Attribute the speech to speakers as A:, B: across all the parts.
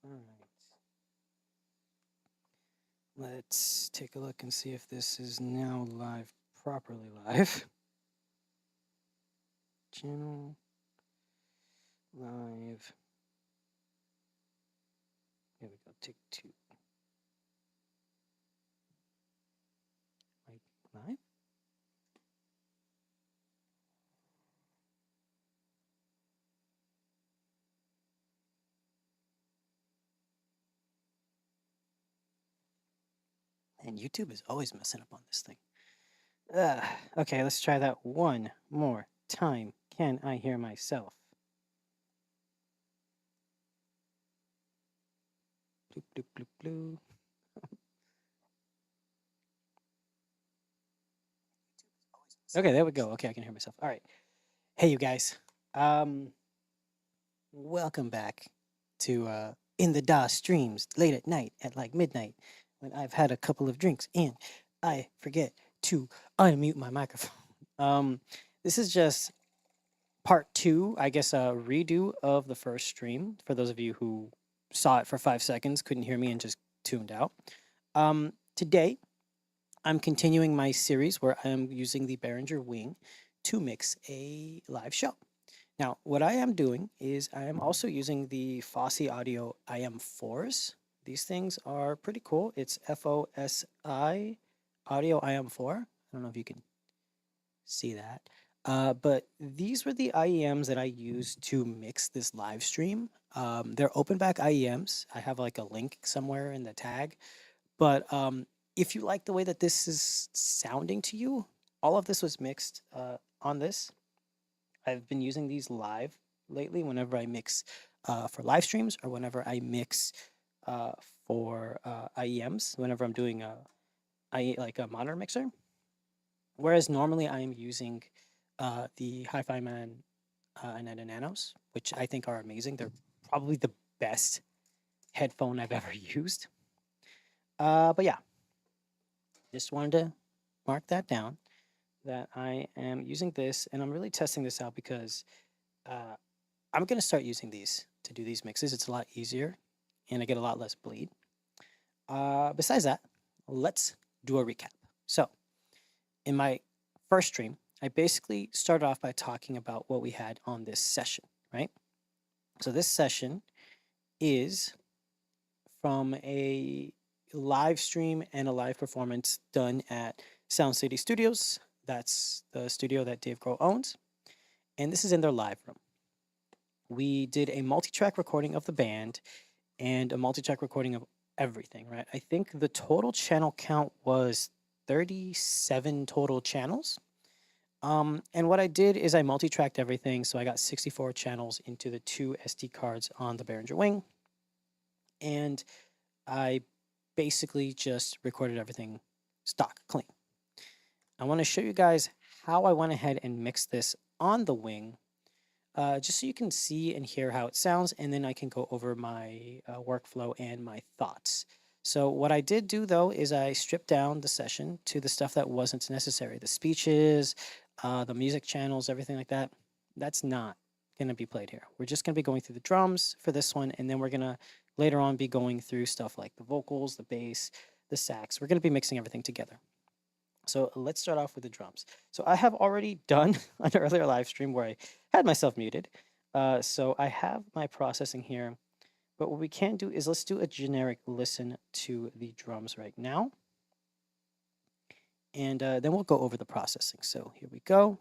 A: All right. Let's take a look and see if this is now live, properly live. Channel live. Here we go. Take two. Like live. And YouTube is always messing up on this thing. Okay, let's try that one more time. Can I hear myself? Bloop, bloop, bloop, bloop. Okay, there we go. Okay, I can hear myself. All right. Hey, you guys. Welcome back to In the DOS streams late at night at like midnight when I've had a couple of drinks and I forget to unmute my microphone. This is just part two, I guess, a redo of the first stream for those of you who saw it for 5 seconds, couldn't hear me, and just tuned out. Today, I'm continuing my series where I am using the Behringer Wing to mix a live show. Now, what I am doing is I am also using the Fossey Audio IM4s. These things are pretty cool. It's FOSI Audio IM4. I don't know if you can see that. But these were the IEMs that I used to mix this live stream. They're open back IEMs. I have like a link somewhere in the tag. But if you like the way that this is sounding to you, all of this was mixed on this. I've been using these live lately whenever I mix for live streams or whenever I mix for IEMs, whenever I'm doing like a monitor mixer. Whereas normally I am using the Hi-Fi Man Anetta Nanos, which I think are amazing. They're probably the best headphone I've ever used. But yeah, just wanted to mark that down, that I am using this, and I'm really testing this out because I'm going to start using these to do these mixes. It's a lot easier, and I get a lot less bleed. Besides that, let's do a recap. So, in my first stream, I basically started off by talking about what we had on this session, right? So this session is from a live stream and a live performance done at Sound City Studios. That's the studio that Dave Grohl owns. And this is in their live room. We did a multi-track recording of the band and a multi-track recording of everything, right? I think the total channel count was 37 total channels. And what I did is I multi-tracked everything. So I got 64 channels into the 2 SD cards on the Behringer Wing. And I basically just recorded everything stock, clean. I want to show you guys how I went ahead and mixed this on the Wing, just so you can see and hear how it sounds, and then I can go over my workflow and my thoughts. So what I did do, though, is I stripped down the session to the stuff that wasn't necessary. The speeches, the music channels, everything like that, that's not going to be played here. We're just going to be going through the drums for this one, and then we're going to later on be going through stuff like the vocals, the bass, the sax. We're going to be mixing everything together. So let's start off with the drums. So I have already done an earlier live stream where I had myself muted. So I have my processing here. But what we can do is let's do a generic listen to the drums right now. And then we'll go over the processing. So here we go.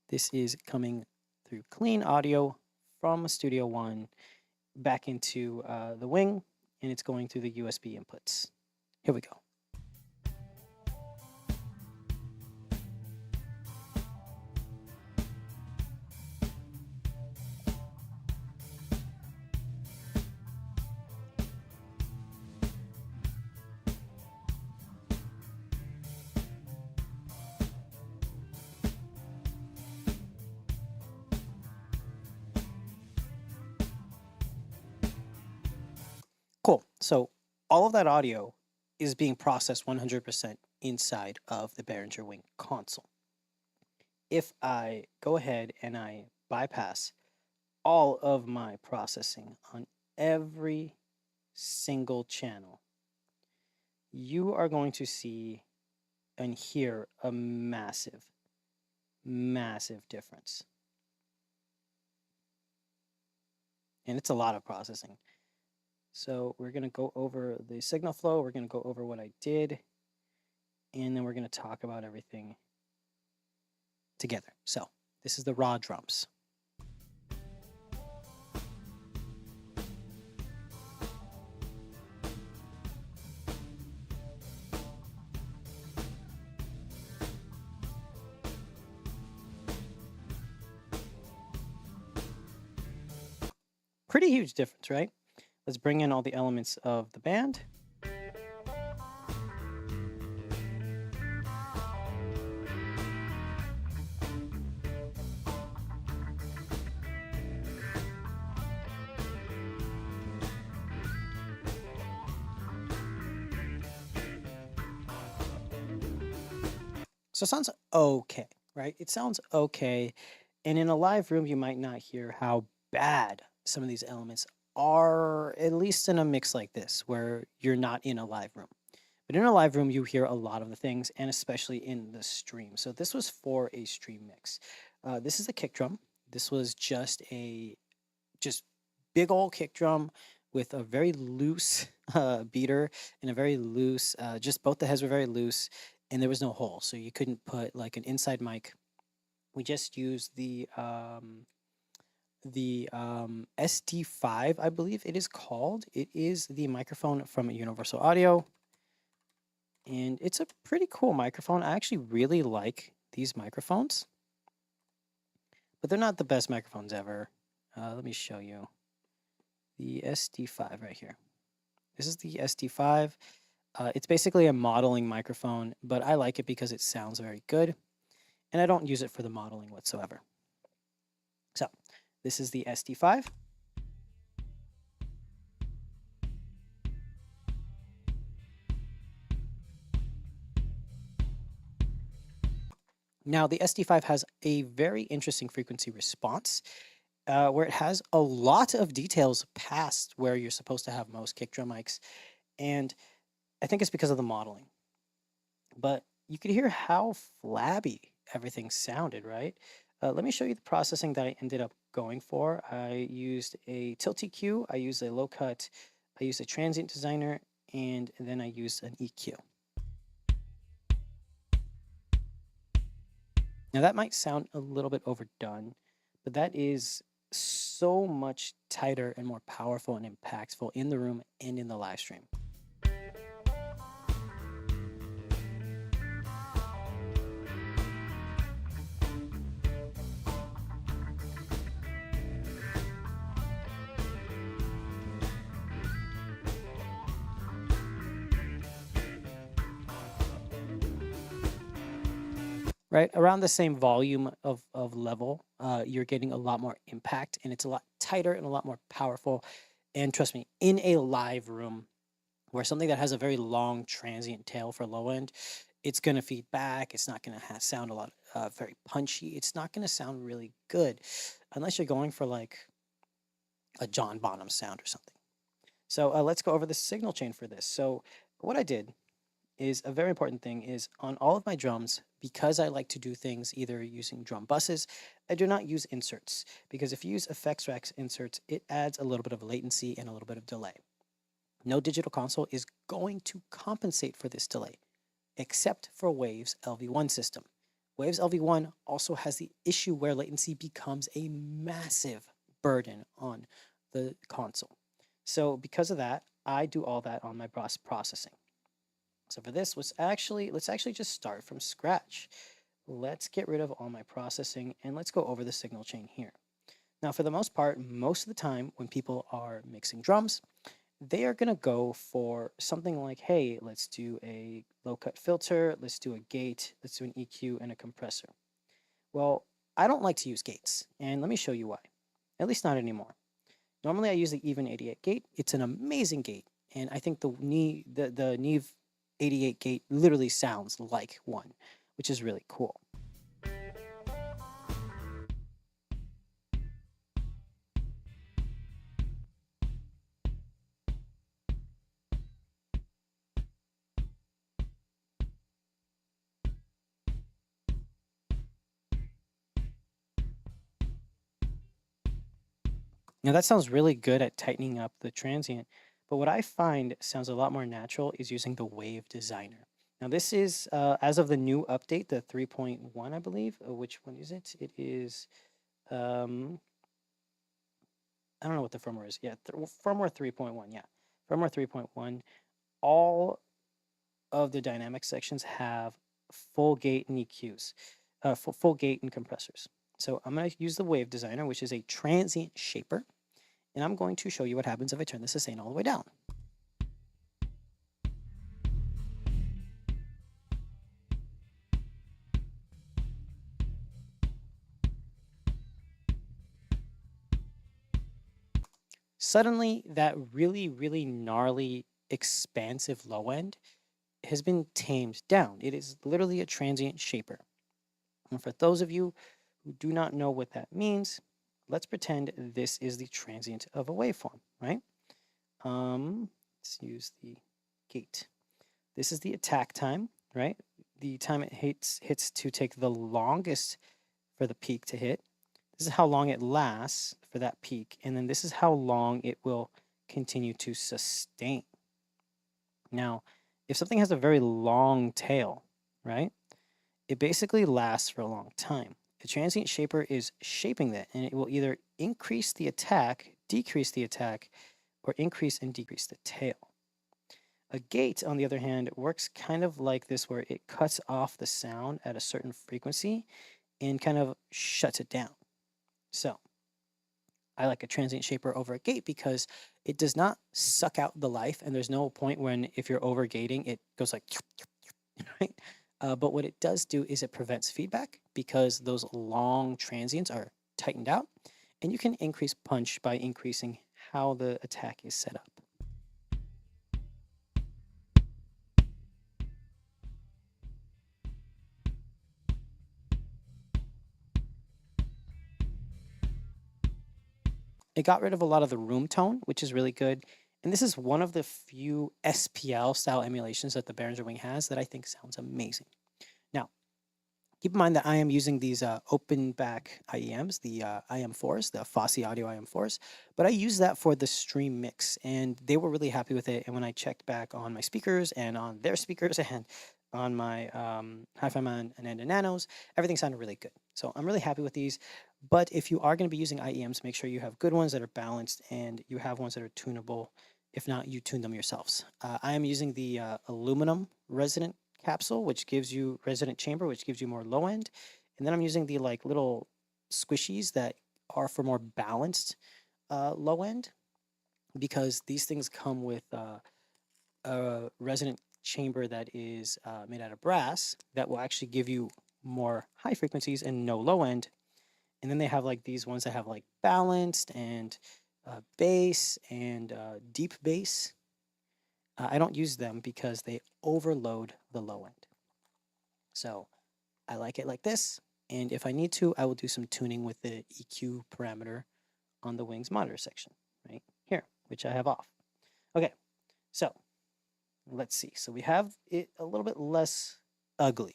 A: This is coming through clean audio from Studio One back into the Wing, and it's going through the USB inputs. Here we go. Cool. So all of that audio is being processed 100% inside of the Behringer Wing console. If I go ahead and I bypass all of my processing on every single channel, you are going to see and hear a massive, massive difference. And it's a lot of processing. So we're going to go over the signal flow. We're going to go over what I did. And then we're going to talk about everything together. So this is the raw drums. Pretty huge difference, right? Let's bring in all the elements of the band. So it sounds okay, right? It sounds okay. And in a live room, you might not hear how bad some of these elements are, at least in a mix like this, where you're not in a live room. But in a live room, you hear a lot of the things, and especially in the stream. So this was for a stream mix. This is a kick drum. This was just big old kick drum with a very loose beater and a very loose, just both the heads were very loose, and there was no hole. So you couldn't put like an inside mic. We just used the SD5, I believe it is called. It is the microphone from Universal Audio. And it's a pretty cool microphone. I actually really like these microphones. But they're not the best microphones ever. Let me show you the SD5 right here. This is the SD5. It's basically a modeling microphone, but I like it because it sounds very good. And I don't use it for the modeling whatsoever. So this is the SD5. Now the SD5 has a very interesting frequency response where it has a lot of details past where you're supposed to have most kick drum mics. And I think it's because of the modeling. But you could hear how flabby everything sounded, right? Let me show you the processing that I ended up going for. I used a tilt EQ, I used a low cut, I used a transient designer, and then I used an EQ. Now that might sound a little bit overdone, but that is so much tighter and more powerful and impactful in the room and in the live stream. Right, around the same volume of level, you're getting a lot more impact, and it's a lot tighter and a lot more powerful. And trust me, in a live room where something that has a very long transient tail for low end, it's going to feed back. It's not going to sound a lot very punchy. It's not going to sound really good unless you're going for like a John Bonham sound or something. So let's go over the signal chain for this. So what I did is a very important thing is on all of my drums, because I like to do things either using drum buses, I do not use inserts, because if you use effects racks inserts, it adds a little bit of latency and a little bit of delay. No digital console is going to compensate for this delay, except for Waves LV1 system. Waves LV1 also has the issue where latency becomes a massive burden on the console. So because of that, I do all that on my processing. So for this, let's actually just start from scratch. Let's get rid of all my processing and let's go over the signal chain here. Now, for the most part, most of the time when people are mixing drums, they are going to go for something like, hey, let's do a low cut filter, let's do a gate, let's do an EQ and a compressor. Well, I don't like to use gates, and let me show you why. At least not anymore. Normally I use the Even 88 gate. It's an amazing gate, and I think the Neve 88 gate literally sounds like one, which is really cool. Now that sounds really good at tightening up the transient, but what I find sounds a lot more natural is using the wave designer. Now this is, as of the new update, the 3.1, I believe. Which one is it? It is, I don't know what the firmware is. Yeah, firmware 3.1, yeah. Firmware 3.1, all of the dynamic sections have full gate and EQs, full gate and compressors. So I'm going to use the wave designer, which is a transient shaper. And I'm going to show you what happens if I turn the sustain all the way down. Suddenly, that really, really gnarly, expansive low end has been tamed down. It is literally a transient shaper. And for those of you who do not know what that means, let's pretend this is the transient of a waveform, right? Let's use the gate. This is the attack time, right? The time it hits to take the longest for the peak to hit. This is how long it lasts for that peak. And then this is how long it will continue to sustain. Now, if something has a very long tail, right, it basically lasts for a long time. A transient shaper is shaping that, and it will either increase the attack, decrease the attack, or increase and decrease the tail. A gate, on the other hand, works kind of like this, where it cuts off the sound at a certain frequency and kind of shuts it down. So I like a transient shaper over a gate because it does not suck out the life, and there's no point when, if you're over gating, it goes like, right? But what it does do is it prevents feedback because those long transients are tightened out, and you can increase punch by increasing how the attack is set up. It got rid of a lot of the room tone, which is really good. And this is one of the few SPL style emulations that the Behringer Wing has that I think sounds amazing. Now, keep in mind that I am using these open back IEMs, the IM4s, the Fosse Audio IM4s, but I use that for the stream mix, and they were really happy with it. And when I checked back on my speakers and on their speakers and on my Hi-Fi Man and Ananda Nanos, everything sounded really good. So I'm really happy with these. But if you are going to be using IEMs, make sure you have good ones that are balanced and you have ones that are tunable. If not, you tune them yourselves. I am using the aluminum resonant capsule, which gives you resonant chamber, which gives you more low end. And then I'm using the like little squishies that are for more balanced low end, because these things come with a resonant chamber that is made out of brass that will actually give you more high frequencies and no low end. And then they have like these ones that have like balanced and bass and deep bass. I don't use them because they overload the low end. So I like it like this. And if I need to, I will do some tuning with the EQ parameter on the wings monitor section right here, which I have off. Okay, so let's see. So we have it a little bit less ugly.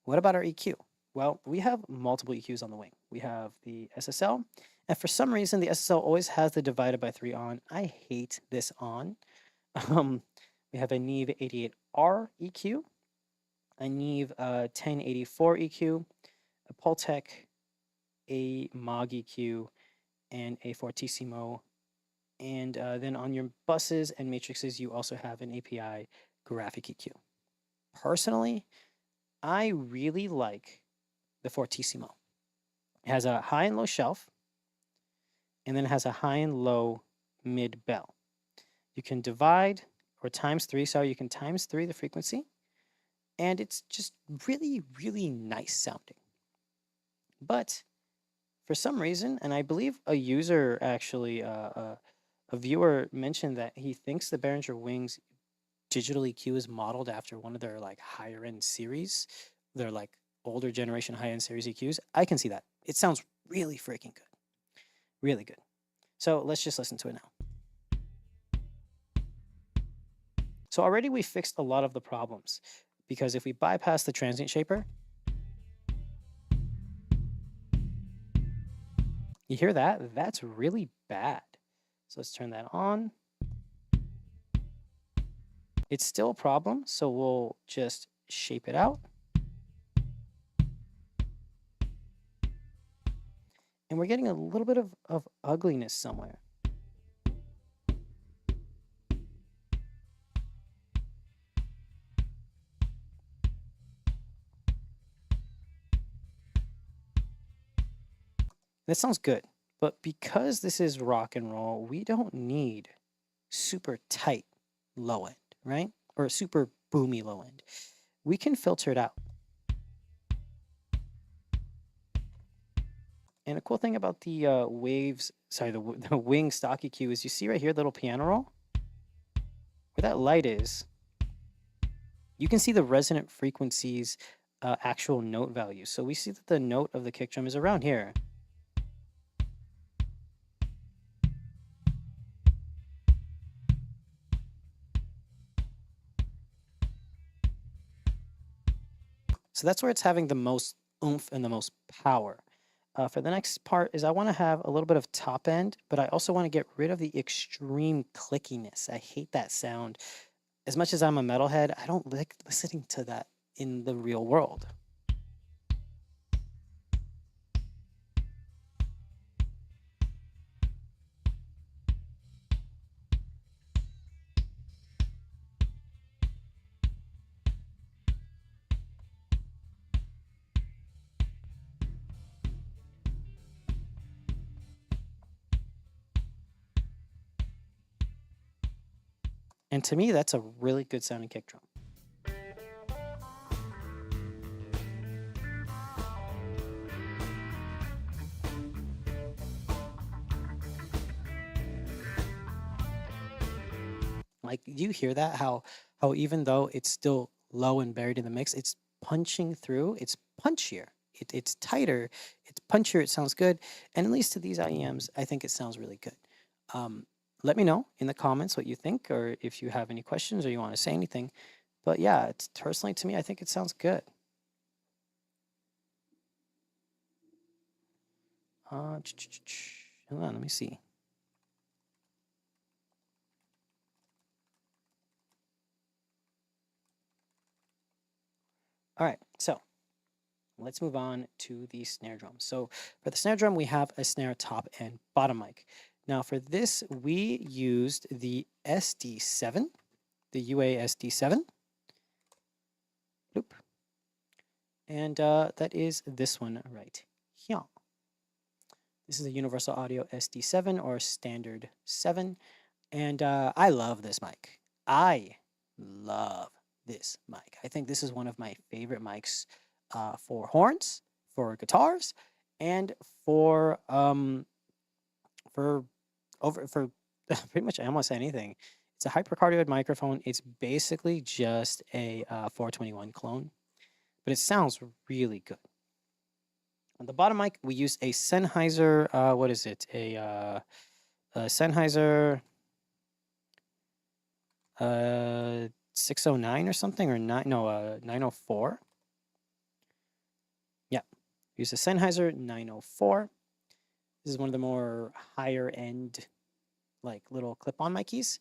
A: What about our EQ? Well, we have multiple EQs on the wing. We have the SSL, and for some reason, the SSL always has the divided by 3 on. I hate this on. We have a Neve 88R EQ, a Neve 1084 EQ, a Pultec, a Mog EQ, and a Fortissimo. And then on your buses and matrices, you also have an API graphic EQ. Personally, I really like the Fortissimo. It has a high and low shelf, and then it has a high and low mid bell. You can divide, or times 3, sorry, you can times 3 the frequency, and it's just really, really nice sounding. But for some reason, and I believe a user actually, a viewer mentioned that he thinks the Behringer Wings digital EQ is modeled after one of their like higher end series, their like older generation high end series EQs. I can see that. It sounds really freaking good. Really good. So let's just listen to it now. So already we fixed a lot of the problems, because if we bypass the transient shaper, You hear that? That's really bad. So let's turn that on. It's still a problem, so we'll just shape it out. And we're getting a little bit of ugliness somewhere. That sounds good, but because this is rock and roll, we don't need super tight low end, right? Or super boomy low end. We can filter it out. And a cool thing about the the wing stock EQ is you see right here, the little piano roll? Where that light is, you can see the resonant frequencies actual note value. So we see that the note of the kick drum is around here. So that's where it's having the most oomph and the most power. For the next part is I want to have a little bit of top end, but I also want to get rid of the extreme clickiness. I hate that sound. As much as I'm a metalhead, I don't like listening to that in the real world. And to me, that's a really good sounding kick drum. Like, you hear that? How even though it's still low and buried in the mix, it's punching through. It's punchier. It's tighter. It's punchier. It sounds good. And at least to these IEMs, I think it sounds really good. Let me know in the comments what you think, or if you have any questions or you want to say anything. But yeah, it's personally to me, I think it sounds good. Hold on, let me see. All right, so let's move on to the snare drum. So for the snare drum, we have a snare top and bottom mic. Now for this, we used the SD7, the UA SD7. Bloop. And that is this one right here. This is a Universal Audio SD7 or Standard 7. And I love this mic. I love this mic. I think this is one of my favorite mics for horns, for guitars, and for pretty much almost anything. It's a hypercardioid microphone. It's basically just a 421 clone, but it sounds really good. On the bottom mic, we use a Sennheiser. What is it? A Sennheiser 609 or something, or 904. Yeah, use a Sennheiser 904. This is one of the more higher end, like little clip-on micies,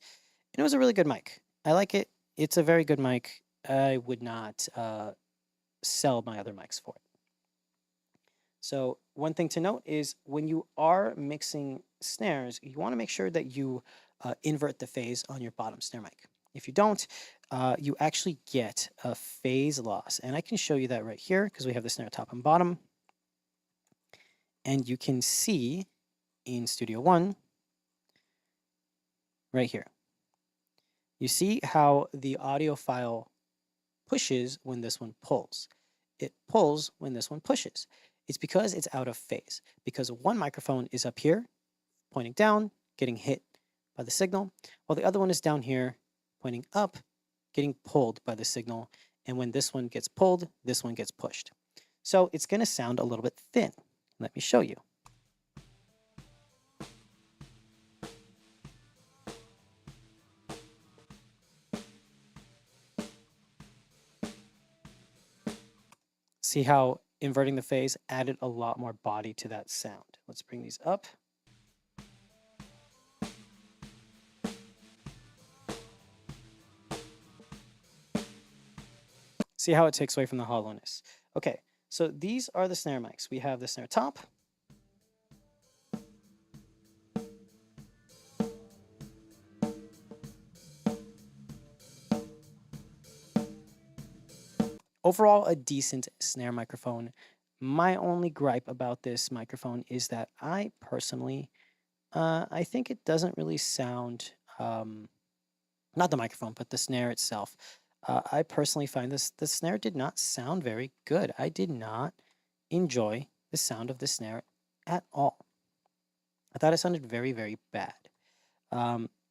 A: and it was a really good mic. I like it. It's a very good mic. I would not sell my other mics for it. So one thing to note is when you are mixing snares, you want to make sure that you invert the phase on your bottom snare mic. If you don't, you actually get a phase loss. And I can show you that right here because we have the snare top and bottom. And you can see in Studio One, right here, you see how the audio file pushes when this one pulls. It pulls when this one pushes. It's because it's out of phase, because one microphone is up here, pointing down, getting hit by the signal, while the other one is down here, pointing up, getting pulled by the signal. And when this one gets pulled, this one gets pushed. So it's going to sound a little bit thin. Let me show you. See how inverting the phase added a lot more body to that sound. Let's bring these up. See how it takes away from the hollowness. Okay, so these are the snare mics. We have the snare top. Overall, a decent snare microphone. My only gripe about this microphone is that I personally, I think it doesn't really sound, not the microphone, but the snare itself. I personally find the snare did not sound very good. I did not enjoy the sound of the snare at all. I thought it sounded very, very bad.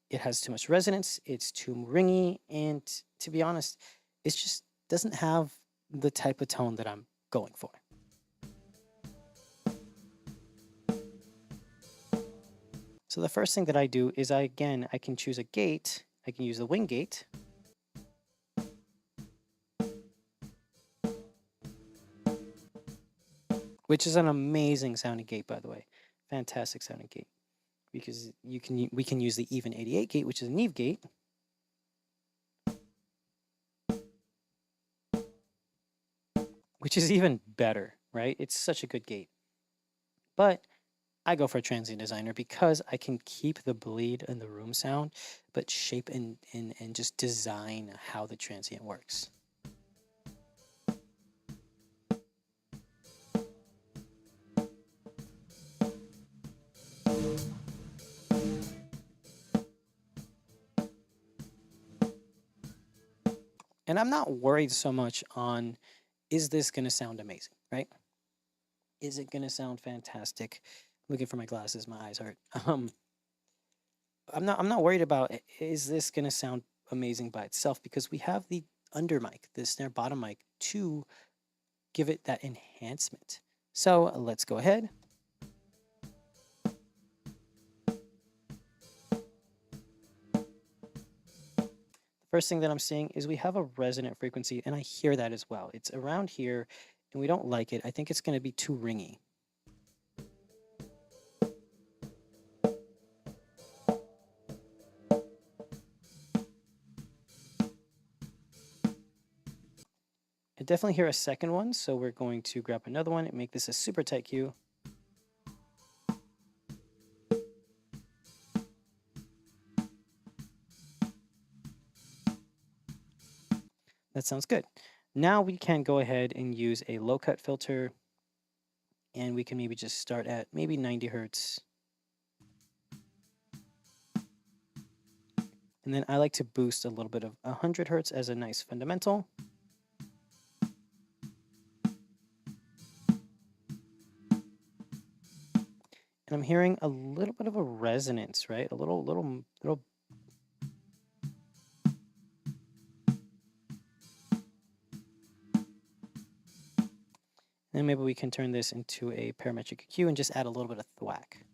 A: It has too much resonance, it's too ringy, and to be honest, it just doesn't have the type of tone that I'm going for. So the first thing that I do is I can choose a gate. I can use the wing gate. Which is an amazing sounding gate, by the way. Fantastic sounding gate. Because we can use the even 88 gate, which is a Neve gate. Which is even better, right? It's such a good gate. But I go for a transient designer because I can keep the bleed and the room sound, but shape and just design how the transient works. And I'm not worried so much on, is this going to sound amazing, right? Is it going to sound fantastic? Looking for my glasses, my eyes hurt. I'm not worried about, is this going to sound amazing by itself, because we have the under mic, the snare bottom mic, to give it that enhancement. So let's go ahead. First thing that I'm seeing is we have a resonant frequency, and I hear that as well. It's around here, and we don't like it. I think it's going to be too ringy. I definitely hear a second one, so we're going to grab another one and make this a super tight cue. That sounds good. Now we can go ahead and use a low cut filter, and we can maybe just start at maybe 90 hertz. And then I like to boost a little bit of 100 hertz as a nice fundamental. And I'm hearing a little bit of a resonance, right? A little. And maybe we can turn this into a parametric EQ and just add a little bit of thwack.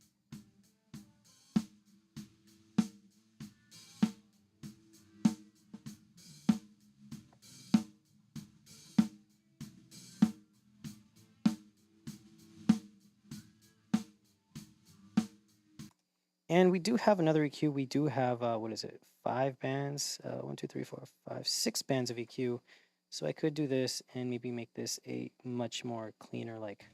A: And we do have another EQ. We do have, what is it, 5 bands? 1, 2, 3, 4, 5, 6 bands of EQ. So I could do this and maybe make this a much more cleaner, like.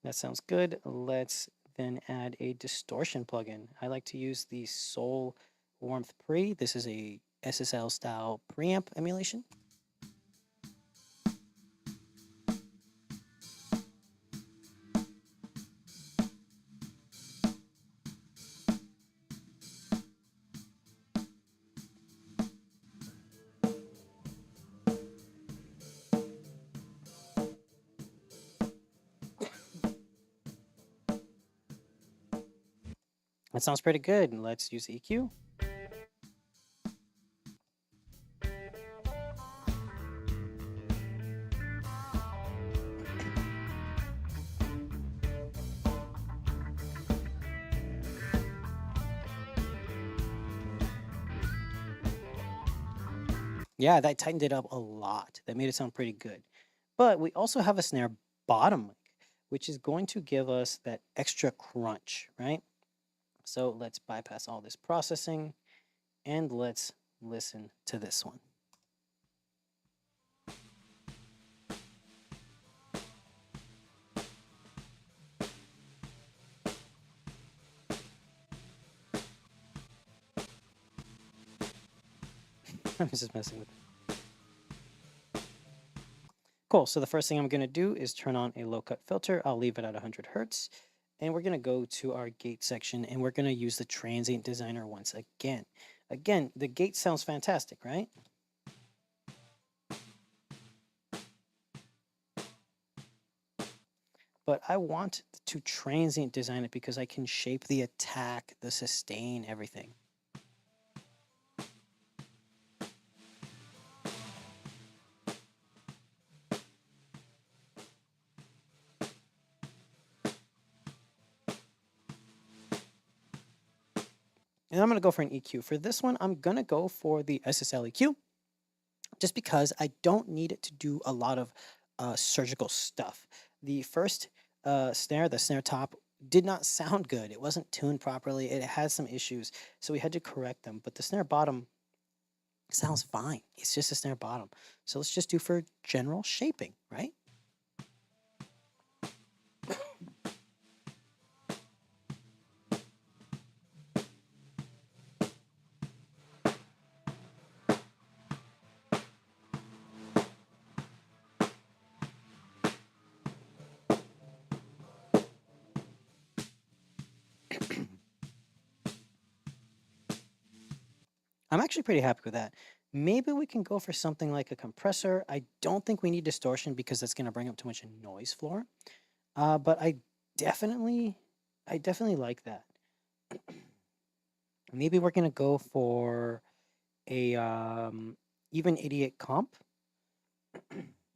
A: That sounds good. Let's then add a distortion plugin. I like to use the Soul Warmth Pre. This is a SSL style preamp emulation. That sounds pretty good. Let's use EQ. Yeah, that tightened it up a lot. That made it sound pretty good. But we also have a snare bottom mic, which is going to give us that extra crunch, right? So let's bypass all this processing and let's listen to this one. I'm just messing with it. Cool, so the first thing I'm gonna do is turn on a low cut filter. I'll leave it at 100 Hertz. And we're gonna go to our gate section and we're gonna use the transient designer once again. Again, the gate sounds fantastic, right? But I want to transient design it because I can shape the attack, the sustain, everything. And I'm going to go for an EQ. For this one, I'm going to go for the SSL EQ just because I don't need it to do a lot of surgical stuff. The first snare, the snare top, did not sound good. It wasn't tuned properly. It had some issues, so we had to correct them. But the snare bottom sounds fine. It's just a snare bottom. So let's just do for general shaping, right? I'm actually pretty happy with that. Maybe we can go for something like a compressor. I don't think we need distortion because that's going to bring up too much noise floor. But I definitely like that. Maybe we're going to go for a even 88 comp.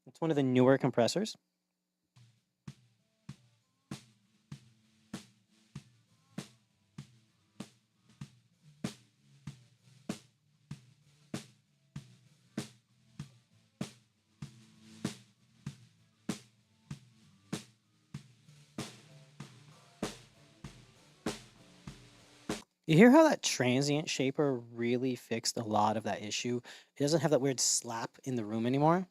A: It's one of the newer compressors. You hear how that transient shaper really fixed a lot of that issue? It doesn't have that weird slap in the room anymore.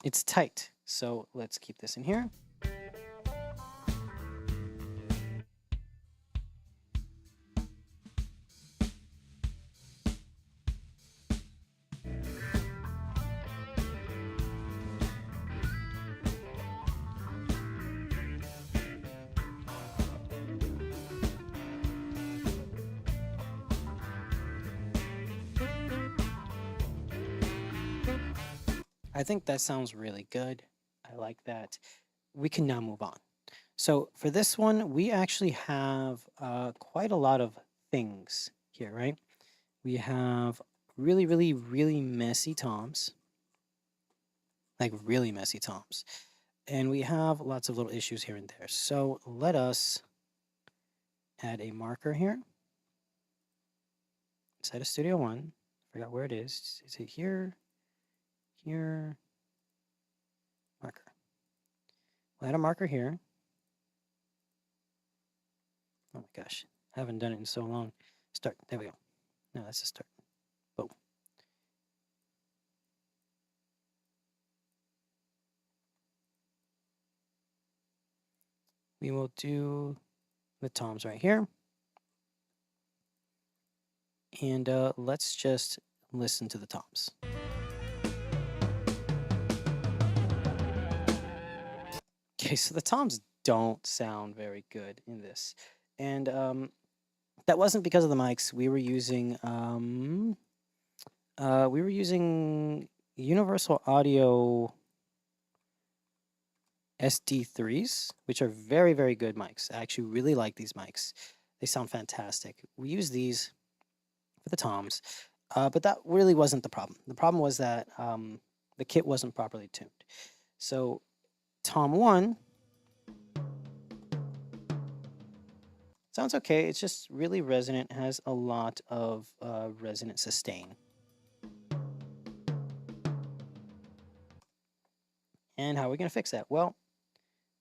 A: It's tight, so let's keep this in here. I think that sounds really good. I like that. We can now move on. So for this one, we actually have quite a lot of things here, right? We have really, really, really messy toms, like really messy toms. And we have lots of little issues here and there. So let us add a marker here. Inside of Studio One. Forgot where it is. Is it here? Here. Marker. We'll add a marker here. Oh my gosh. I haven't done it in so long. Start. There we go. No, that's a start. Boom. We will do the toms right here. And let's just listen to the toms. Okay, so the toms don't sound very good in this. And that wasn't because of the mics. We were using Universal Audio SD3s, which are very, very good mics. I actually really like these mics. They sound fantastic. We use these for the toms, but that really wasn't the problem. The problem was that the kit wasn't properly tuned. So tom 1 Sounds okay. It's just really resonant, has a lot of resonant sustain. And how are we going to fix that? Well,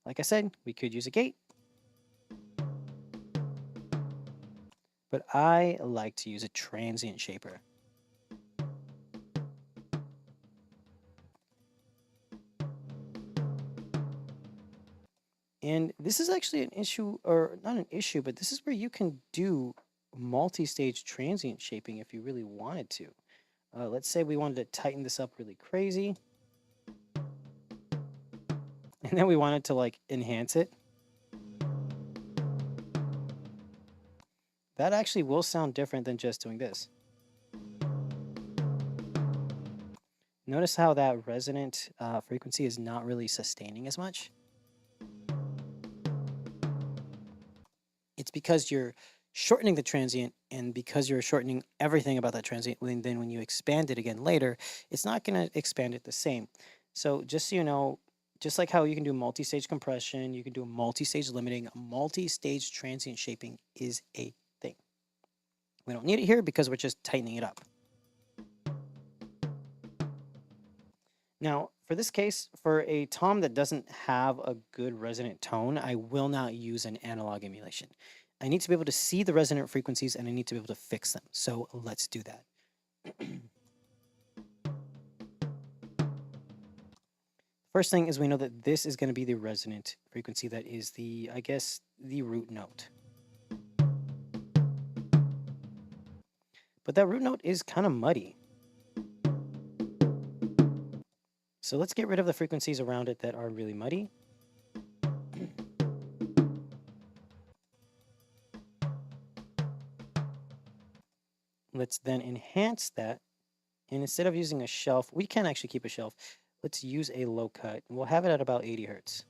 A: like I said, we could use a gate. But I like to use a transient shaper. And this is actually an issue, or not an issue, but this is where you can do multi-stage transient shaping if you really wanted to. Let's say we wanted to tighten this up really crazy. And then we wanted to like enhance it. That actually will sound different than just doing this. Notice how that resonant frequency is not really sustaining as much. It's because you're shortening the transient, and because you're shortening everything about that transient, then when you expand it again later, it's not going to expand it the same. So just so you know, just like how you can do multi-stage compression, you can do multi-stage limiting, multi-stage transient shaping is a thing. We don't need it here because we're just tightening it up. Now, for this case, for a tom that doesn't have a good resonant tone, I will not use an analog emulation. I need to be able to see the resonant frequencies, and I need to be able to fix them. So let's do that. First thing is we know that this is going to be the resonant frequency that is the, I guess, the root note. But that root note is kind of muddy. So let's get rid of the frequencies around it that are really muddy. Let's then enhance that. And instead of using a shelf, we can actually keep a shelf. Let's use a low cut. We'll have it at about 80 hertz.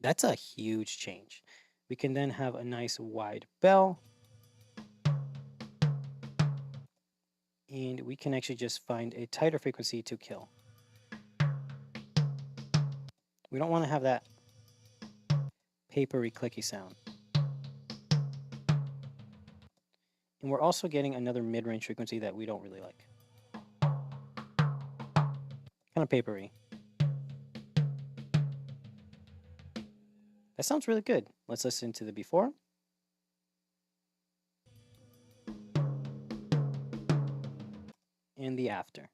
A: That's a huge change. We can then have a nice wide bell. And we can actually just find a tighter frequency to kill. We don't want to have that papery clicky sound. And we're also getting another mid-range frequency that we don't really like. Kind of papery. That sounds really good. Let's listen to the before. And the after.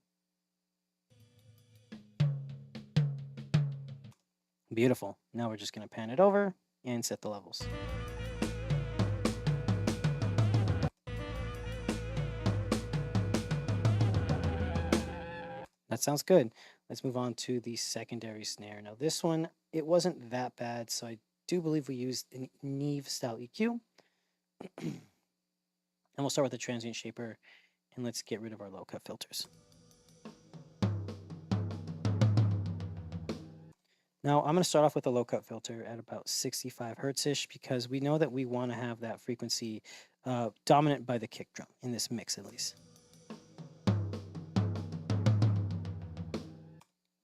A: Beautiful. Now we're just going to pan it over and set the levels. That sounds good. Let's move on to the secondary snare. Now this one, it wasn't that bad, so I do believe we used an Neve style EQ. And we'll start with the transient shaper, and let's get rid of our low cut filters. Now I'm going to start off with a low cut filter at about 65 hertz-ish because we know that we want to have that frequency dominant by the kick drum, in this mix at least.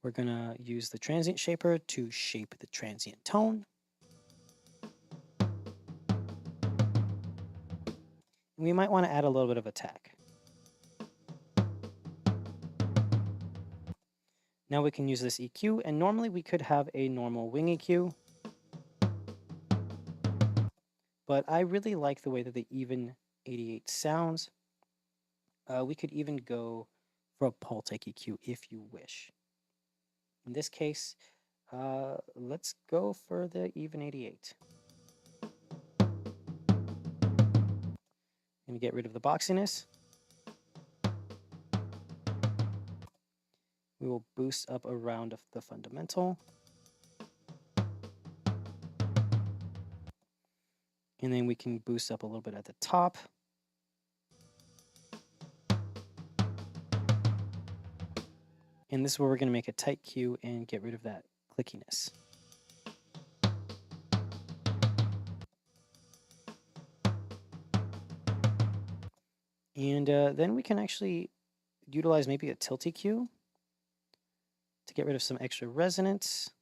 A: We're going to use the transient shaper to shape the transient tone. We might want to add a little bit of attack. Now we can use this EQ, and normally we could have a normal wing EQ. But I really like the way that the even 88 sounds. We could even go for a Pultec EQ if you wish. In this case, let's go for the even 88. I'm going to get rid of the boxiness. We will boost up around the fundamental. And then we can boost up a little bit at the top. And this is where we're going to make a tight Q and get rid of that clickiness. And then we can actually utilize maybe a tilt EQ to get rid of some extra resonance.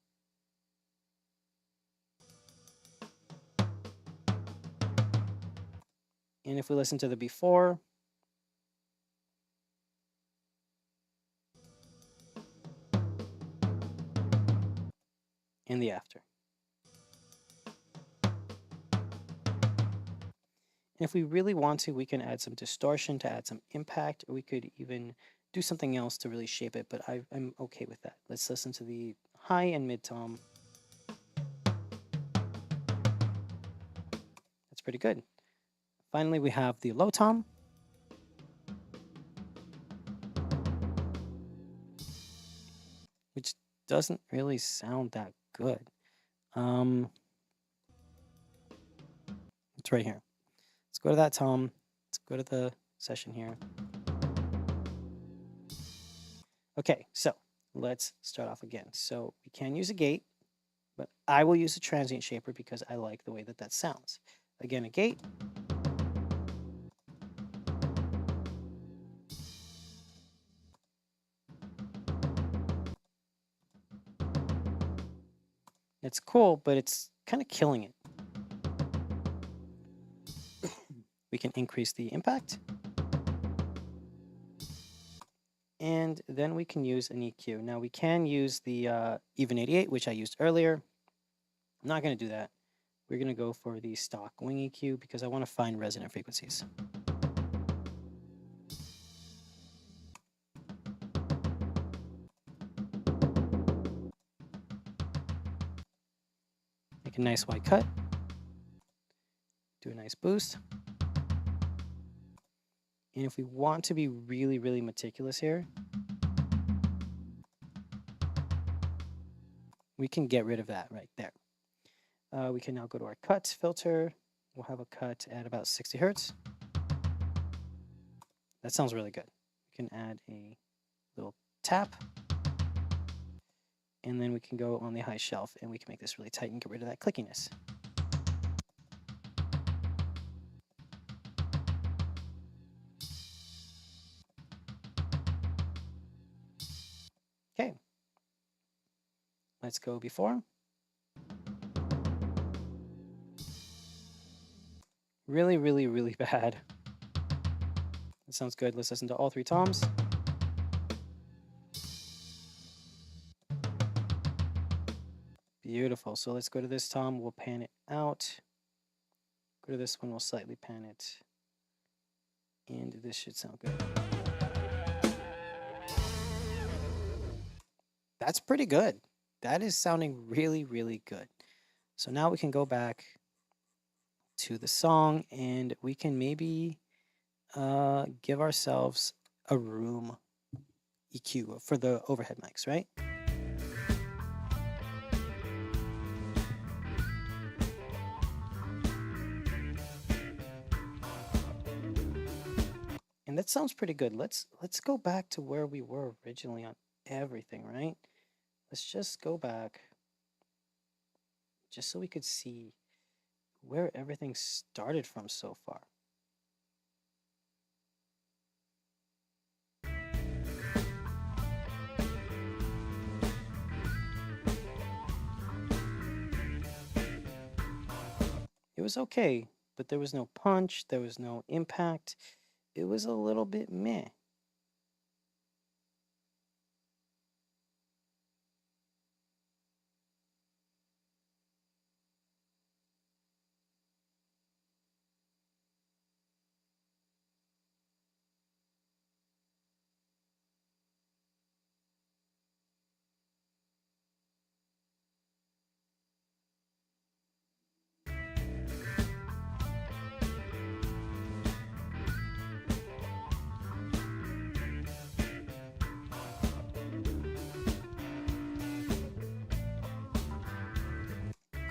A: And if we listen to the before, and the after. And if we really want to, we can add some distortion to add some impact, or we could even do something else to really shape it, but I'm okay with that. Let's listen to the high and mid tom. That's pretty good. Finally, we have the low tom. Which doesn't really sound that good. It's right here. Let's go to that tom. Let's go to the session here. Okay, so let's start off again. So we can use a gate, but I will use a transient shaper because I like the way that that sounds. Again, a gate. It's cool, but it's kind of killing it. We can increase the impact. And then we can use an EQ. Now we can use the even 88, which I used earlier. I'm not going to do that. We're going to go for the stock wing EQ because I want to find resonant frequencies. Make a nice wide cut. Do a nice boost. And if we want to be really, really meticulous here, we can get rid of that right there. We can now go to our cut filter. We'll have a cut at about 60 hertz. That sounds really good. We can add a little tap. And then we can go on the high shelf and we can make this really tight and get rid of that clickiness. Okay. Let's go before. Really, really, really bad. That sounds good. Let's listen to all three toms. Beautiful. So let's go to this tom. We'll pan it out. Go to this one. We'll slightly pan it. And this should sound good. That's pretty good. That is sounding really, really good. So now we can go back to the song and we can maybe give ourselves a room EQ for the overhead mics, right? And that sounds pretty good. Let's go back to where we were originally on everything, right? Let's just go back just so we could see where everything started from so far. It was okay, but there was no punch, there was no impact. It was a little bit meh.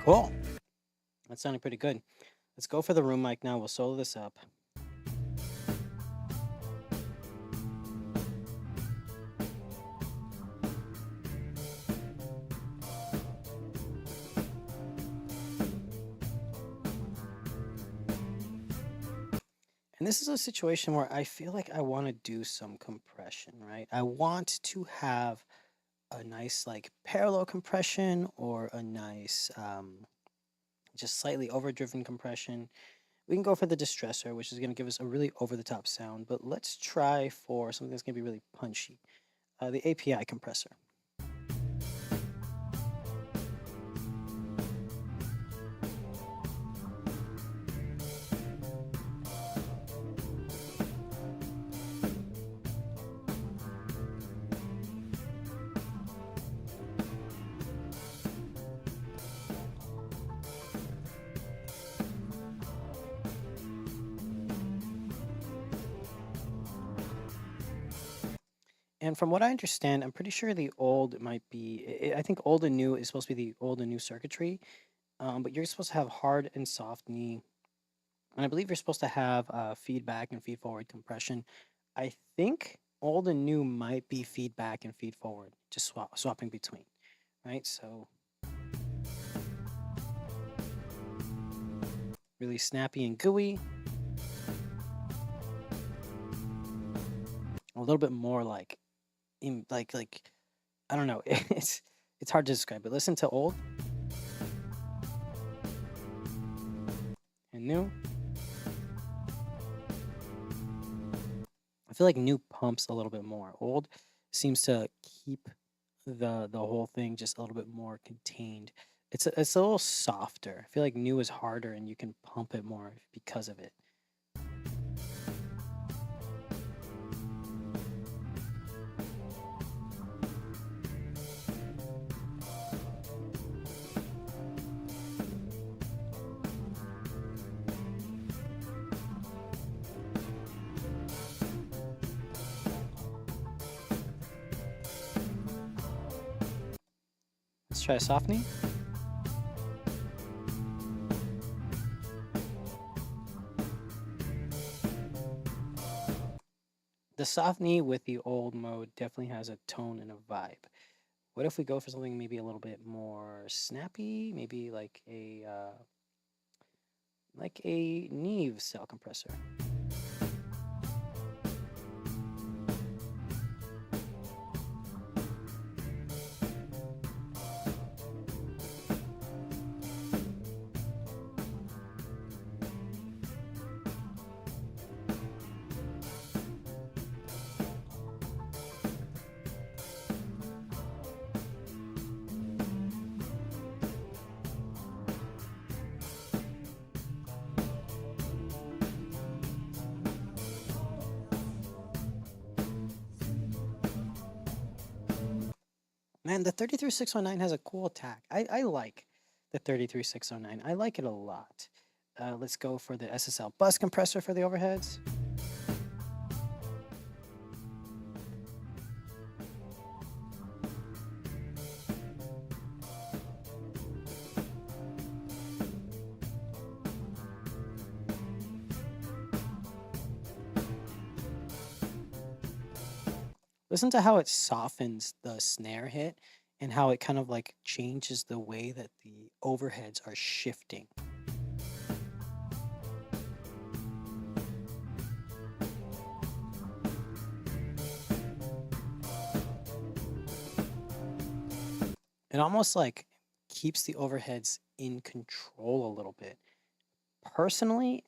A: Cool. That sounded pretty good. Let's go for the room mic now. We'll solo this up. And this is a situation where I feel like I want to do some compression, right? I want to have a nice like parallel compression or a nice just slightly overdriven compression. We can go for the distressor, which is going to give us a really over-the-top sound, but let's try for something that's going to be really punchy. The API compressor. And from what I understand, I'm pretty sure the old might be, I think old and new is supposed to be the old and new circuitry, but you're supposed to have hard and soft knee. And I believe you're supposed to have feedback and feed forward compression. I think old and new might be feedback and feed forward, just swapping between, right? So really snappy and gooey. A little bit more like I don't know. It's hard to describe, but listen to old and new. I feel like new pumps a little bit more. Old seems to keep the whole thing just a little bit more contained. It's a little softer. I feel like new is harder and you can pump it more because of it. Let's try a soft knee. The soft knee with the old mode definitely has a tone and a vibe. What if we go for something maybe a little bit more snappy, maybe like a Neve cell compressor? Man, the 33609 has a cool attack. I like the 33609. I like it a lot. Let's go for the SSL bus compressor for the overheads. Listen to how it softens the snare hit and how it kind of like changes the way that the overheads are shifting. It almost like keeps the overheads in control a little bit. Personally,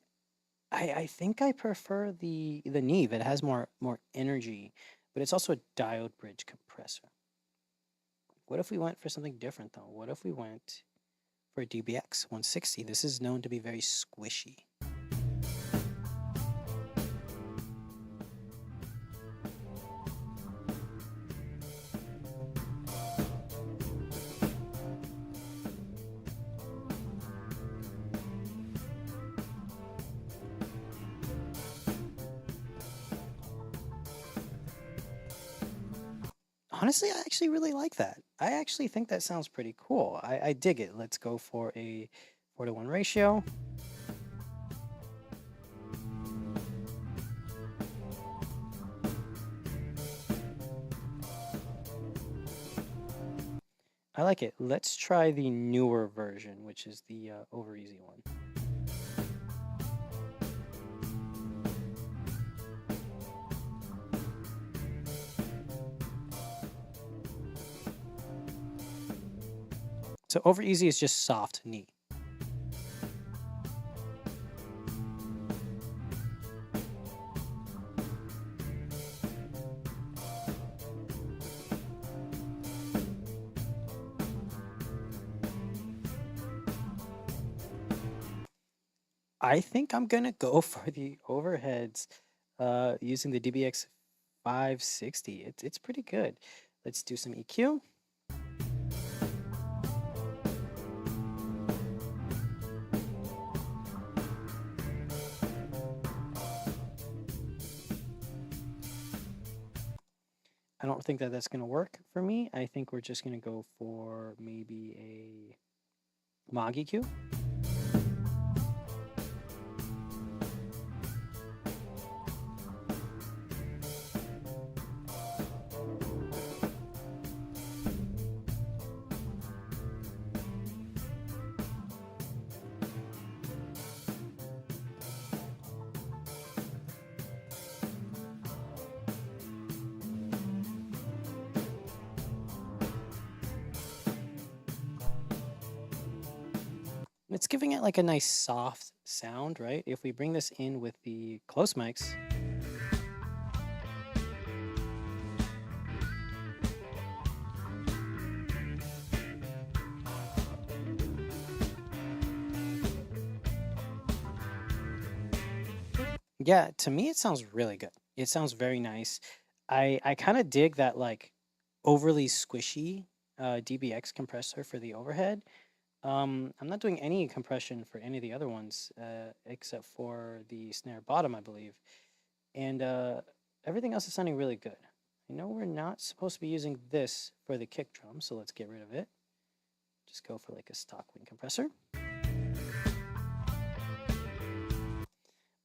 A: I think I prefer the Neve. It has more energy, but it's also a diode bridge compressor. What if we went for something different though? What if we went for a DBX 160? This is known to be very squishy. Honestly, I actually really like that. I actually think that sounds pretty cool. I dig it. Let's go for a 4-to-1 ratio. I like it. Let's try the newer version, which is the over easy one. So over easy is just soft knee. I think I'm gonna go for the overheads using the DBX 560. It's pretty good. Let's do some EQ. I don't think that that's gonna work for me. I think we're just gonna go for maybe a Mog EQ. It's giving it like a nice soft sound, right? If we bring this in with the close mics, yeah, to me it sounds really good. It sounds very nice. I kind of dig that like overly squishy DBX compressor for the overhead. I'm not doing any compression for any of the other ones except for the snare bottom, I believe. And everything else is sounding really good. I know we're not supposed to be using this for the kick drum, so let's get rid of it. Just go for like a stock wing compressor.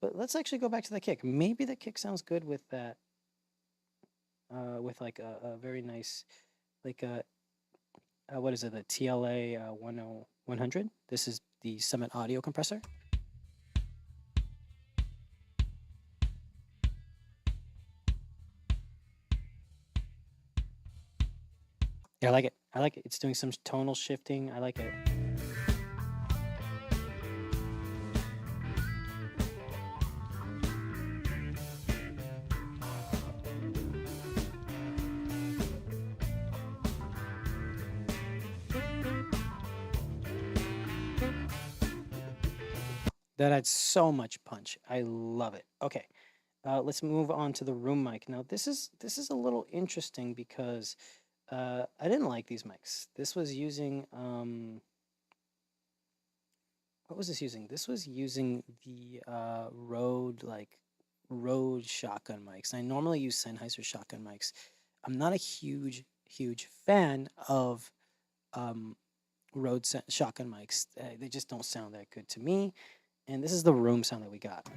A: But let's actually go back to the kick. Maybe the kick sounds good with that, with like a very nice, like what is it, the TLA 100? This is the Summit Audio compressor. Yeah, I like it. I like it. It's doing some tonal shifting. I like it. That adds so much punch. I love it. Okay, let's move on to the room mic. Now this is a little interesting because I didn't like these mics. This was using what was this using? This was using the Rode shotgun mics. I normally use Sennheiser shotgun mics. I'm not a huge fan of shotgun mics. They just don't sound that good to me. And this is the room sound that we got.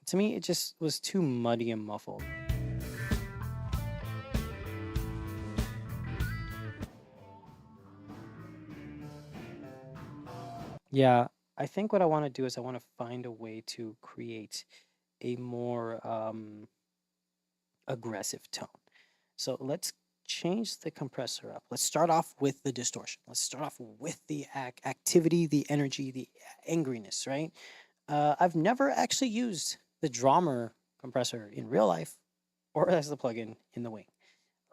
A: To me, it just was too muddy and muffled. Yeah, I think what I want to do is I want to find a way to create a more aggressive tone. So let's change the compressor up. Let's start off with the distortion. Let's start off with the activity, the energy, the angriness, right? I've never actually used the Drummer compressor in real life or as the plugin in the wing.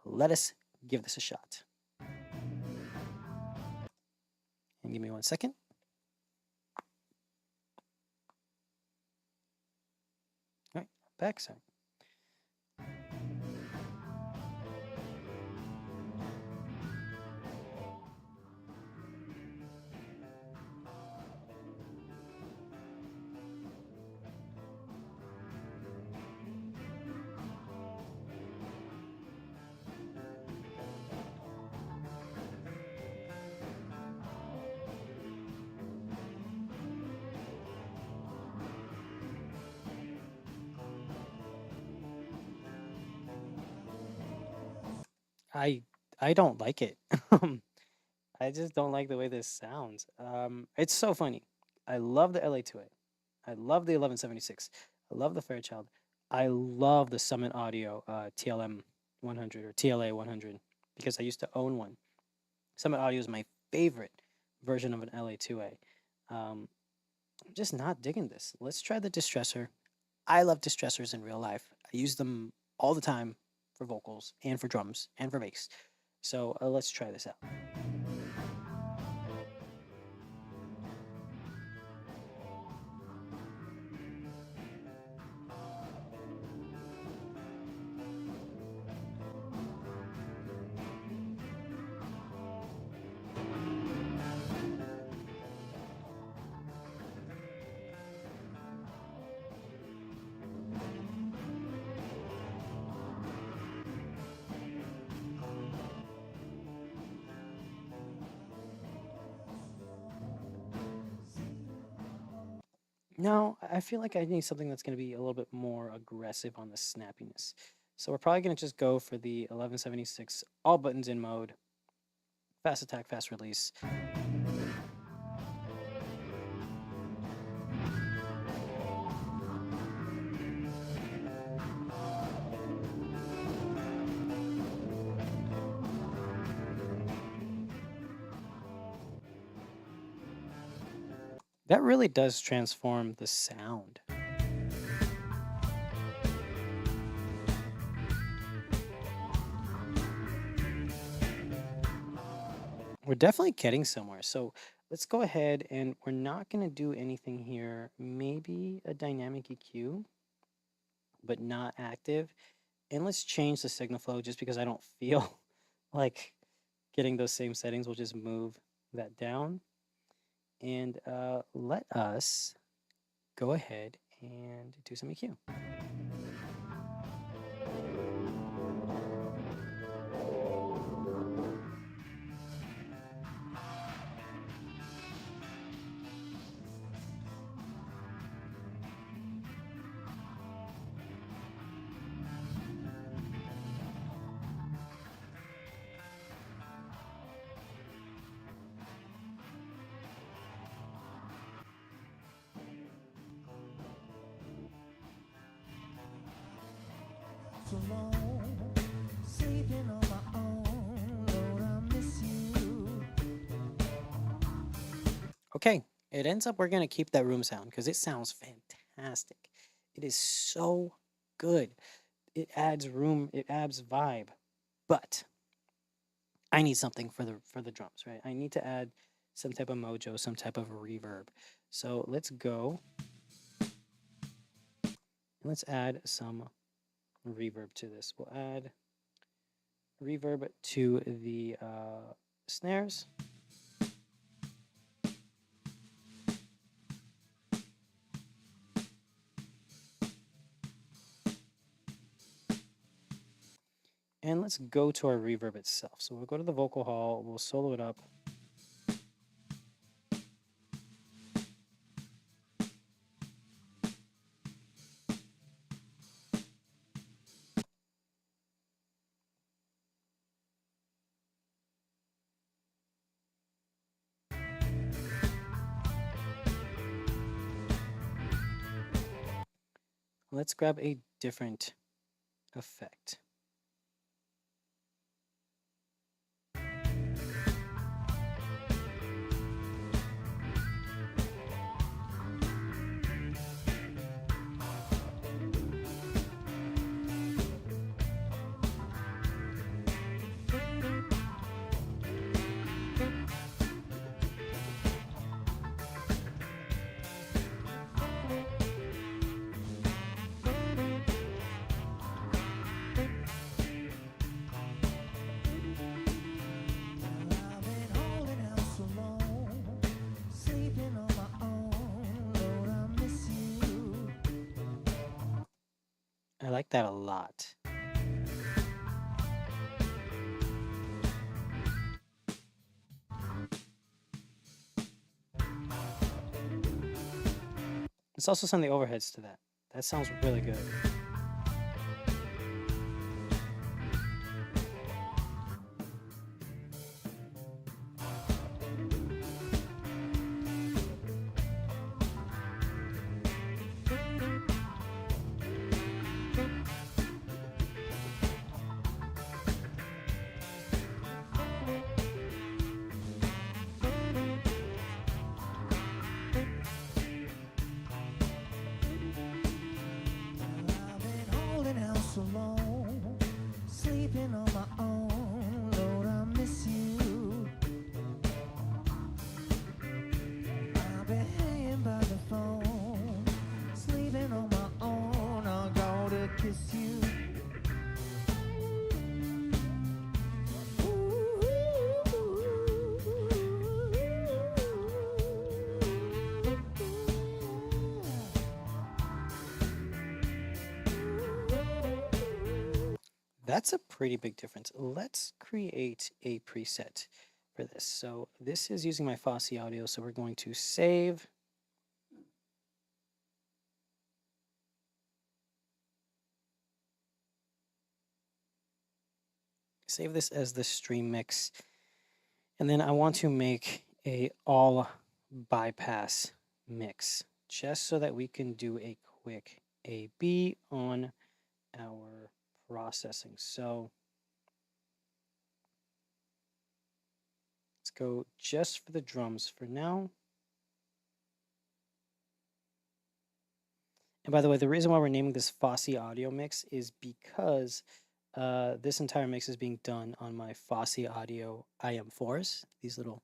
A: Let us give this a shot. And give me 1 second. All right, back, sorry. I I don't like it. I just don't like the way this sounds. It's so funny. I love the LA2A. I love the 1176. I love the Fairchild. I love the Summit Audio TLM 100 or TLA 100 because I used to own one. Summit Audio is my favorite version of an LA2A. I'm just not digging this. Let's try the distressor. I love distressors in real life. I use them all the time for vocals and for drums and for bass. So let's try this out. Now, I feel like I need something that's going to be a little bit more aggressive on the snappiness. So we're probably going to just go for the 1176 all buttons in mode, fast attack, fast release. That really does transform the sound. We're definitely getting somewhere. So let's go ahead, and we're not going to do anything here. Maybe a dynamic EQ, but not active. And let's change the signal flow just because I don't feel like getting those same settings. We'll just move that down. And let us go ahead and do some EQ.
B: So long, sleeping on my own, Lord, I miss you.
A: Okay, it ends up we're going to keep that room sound because it sounds fantastic. It is so good. It adds room, it adds vibe. But I need something for the drums, right? I need to add some type of mojo, some type of reverb. So let's go and let's add some reverb to this. We'll add reverb to the snares. And let's go to our reverb itself. So we'll go to the vocal hall, we'll solo it up. Let's grab a different effect.
B: I've been holding out so long, sleeping on my own, Lord, I miss you.
A: I like that a lot. Let's also send the overheads to that. That sounds really good.
B: I've
A: That's a pretty big difference. Let's create a preset for this. So this is using my Fosse audio, so we're going to save. Save this as the stream mix. And then I want to make a all bypass mix just so that we can do a quick A/B on our processing. So let's go just for the drums for now. And by the way, the reason why we're naming this Fosse audio mix is because this entire mix is being done on my Fosse audio IM4s, these little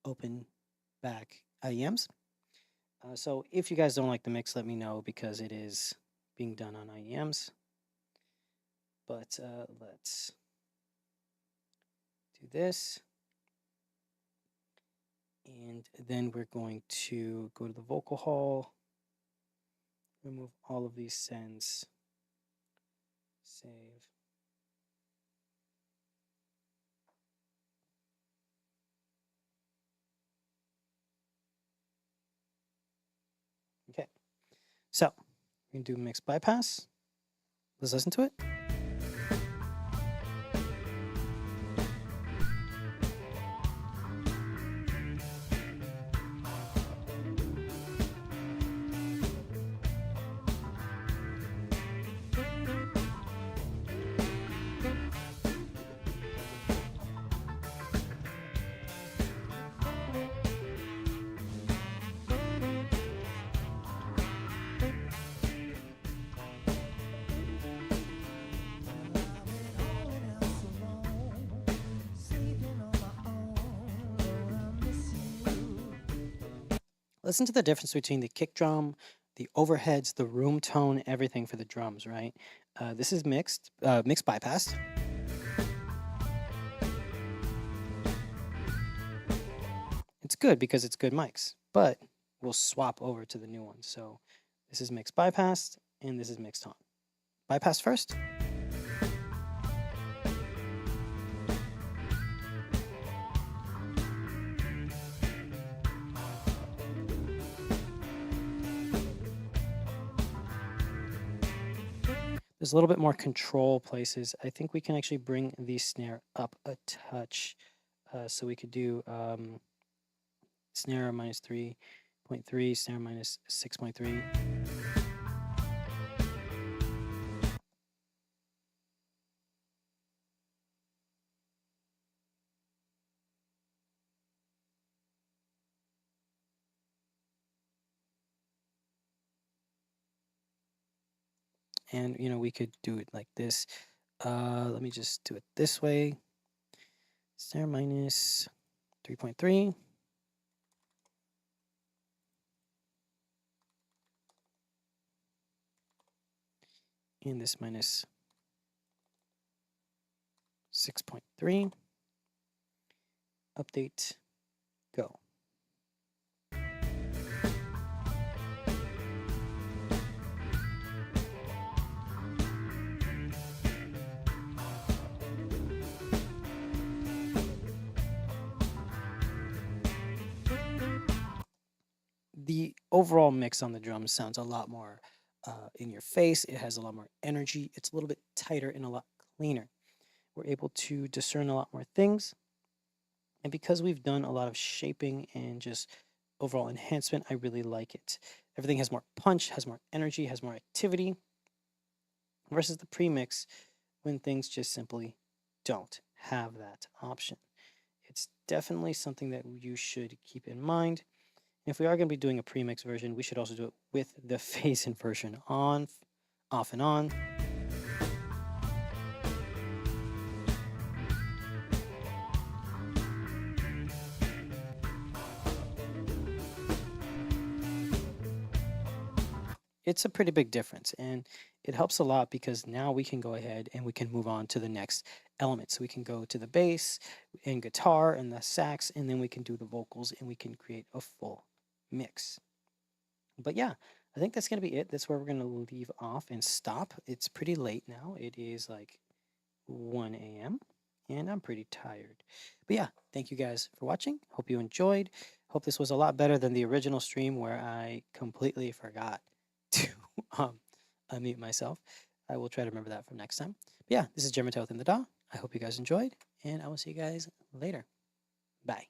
A: open back IEMs. So if you guys don't like the mix, let me know because it is being done on IEMs. But let's do this. And then we're going to go to the vocal hall, remove all of these sends, save. Okay, so we're going to do mix bypass. Let's listen to it. Listen to the difference between the kick drum, the overheads, the room tone, everything for the drums, right? This is mixed bypassed. It's good because it's good mics, but we'll swap over to the new one. So this is mixed bypassed and this is mixed on. Bypass first. There's a little bit more control places. I think we can actually bring the snare up a touch. So we could do snare minus 3.3, snare minus 6.3. And, you know, we could do it like this. Let me just do it this way. Snare minus 3.3. And this minus 6.3. Update, go. The overall mix on the drums sounds a lot more in your face. It has a lot more energy. It's a little bit tighter and a lot cleaner. We're able to discern a lot more things. And because we've done a lot of shaping and just overall enhancement, I really like it. Everything has more punch, has more energy, has more activity versus the premix when things just simply don't have that option. It's definitely something that you should keep in mind. If we are going to be doing a premix version, we should also do it with the phase inversion on, off and on. It's a pretty big difference, and it helps a lot because now we can go ahead and we can move on to the next element. So we can go to the bass and guitar and the sax, and then we can do the vocals and we can create a full mix. But yeah, I think that's going to be it. That's where we're going to leave off and stop. It's pretty late now. It is like 1 a.m. and I'm pretty tired. But yeah, thank you guys for watching. Hope you enjoyed. Hope this was a lot better than the original stream where I completely forgot to um, unmute myself. I will try to remember that from next time. But yeah, this is German Within the DAW. I hope you guys enjoyed, and I will see you guys later. Bye.